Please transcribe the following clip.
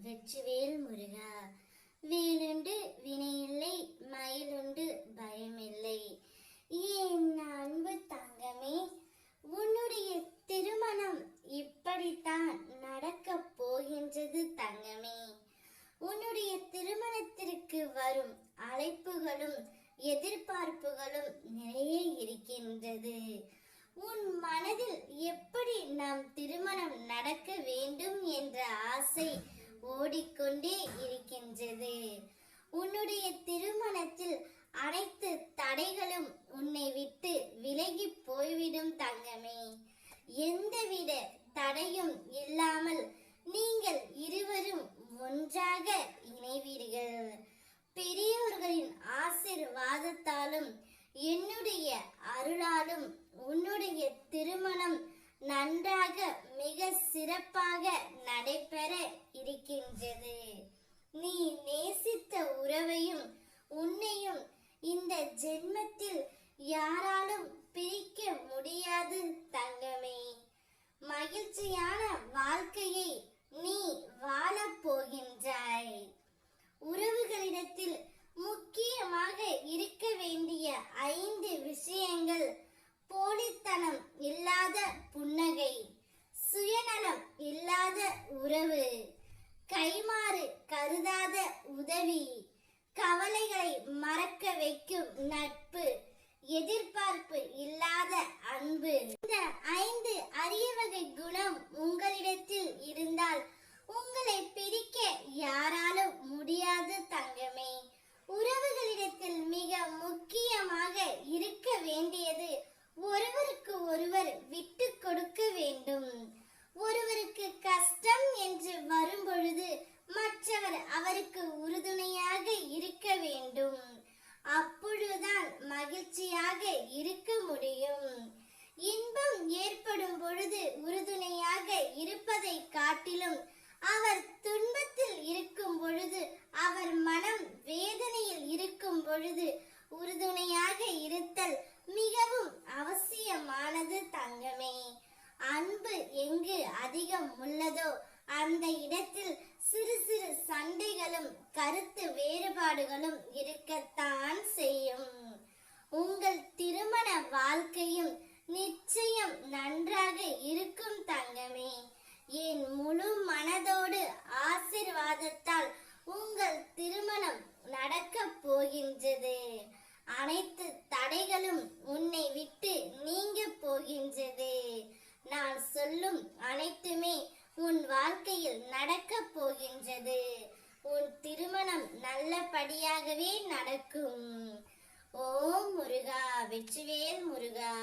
வெற்றிவேல் முருகா. வேலுண்டு வினையில்லை, மயிலுண்டு பயமில்லை. என் அன்பு தங்கமே, உன்னுடைய திருமணம் இப்படித்தான் நடக்கப் போகின்றது தங்கமே. உன்னுடைய திருமணத்திற்கு வரும் அழைப்புகளும் எதிர்பார்ப்புகளும் நிறைய இருக்கின்றது. உன் மனதில் எப்படி நம் திருமணம் நடக்க வேண்டும் என்ற ஆசை ஓடிக்கொண்டே இருக்கின்றது. உன்னுடைய திருமணத்தில் அனைத்து தடைகளும் உன்னை விட்டு விலகி போய்விடும் தங்கமே. எந்தவித தடையும் இல்லாமல் நீங்கள் இருவரும் ஒன்றாக இணைவீர்கள். பெரியோர்களின் ஆசீர்வாதத்தாலும் என்னுடைய அருளாலும் உன்னுடைய திருமணம் நன்றாக மிக சிறப்பாக நடைபெற இருக்கின்றது. நீ நேசித்த உறவையும் உன்னையும் இந்த ஜென்மத்தில் யாராலும் பிரிக்க முடியாது தங்கமே. மகிழ்ச்சியான வாழ்க்கையை நீ வாழப் போகின்றாய். உறவுகளிடத்தில் முக்கியமாக இருக்க வேண்டிய 5 விஷயங்கள்: போலித்தனம் இல்லாத புன்னகை, சுயநலம் இல்லாத உறவு, கைமாறு கருதாத உதவி, கவலைகளை மறக்க வைக்கும் நட்பு, எதிர்பார்ப்பு இல்லாத அன்பு. இந்த 5 அரிய வகை குணம் உங்களிடத்தில் இருந்தால் உங்களை பிரிக்க யாராலும் முடியாது தங்கமே. உறவுகளிடத்தில் மிக முக்கியமாக இருக்க வேண்டியது ஒருவருக்கு ஒருவர் விட்டு கொடுக்க வேண்டும். ஒருவருக்கு கஷ்டம் என்று வரும் பொழுது மற்றவர் அவருக்கு உறுதுணையாக இருக்க வேண்டும். அப்பொழுதுதான் மகிழ்ச்சியாக இருக்க முடியும். இன்பம் ஏற்படும் பொழுது உறுதுணையாக இருப்பதை காட்டிலும் அவர் துன்பத்தில் இருக்கும் பொழுது, அவர் மனம் வேதனையில் இருக்கும் பொழுது உறுதுணையாக இருத்தல் மிகவும் அவசியமானது தங்கமே. அன்பு எங்கு அதிகம் உள்ளதோ அந்த இடத்தில் சிறு சிறு சண்டைகளும் கருத்து வேறுபாடுகளும் இருக்கத்தான் செய்யும். உங்கள் திருமண வாழ்க்கையும் நிச்சயம் நன்றாக இருக்கும் தங்கமே. என் முழு மனதோடு ஆசீர்வாதத்தால் உங்கள் திருமணம் நடக்கப் போகின்றது. அனைத்து தடைகளும் உன்னை விட்டு நீங்க போகின்றது. நான் சொல்லும் அனைத்துமே உன் வாழ்க்கையில் நடக்கப் போகின்றது. உன் திருமணம் நல்லபடியாகவே நடக்கும். ஓம் முருகா. வெற்றிவேல் முருகா.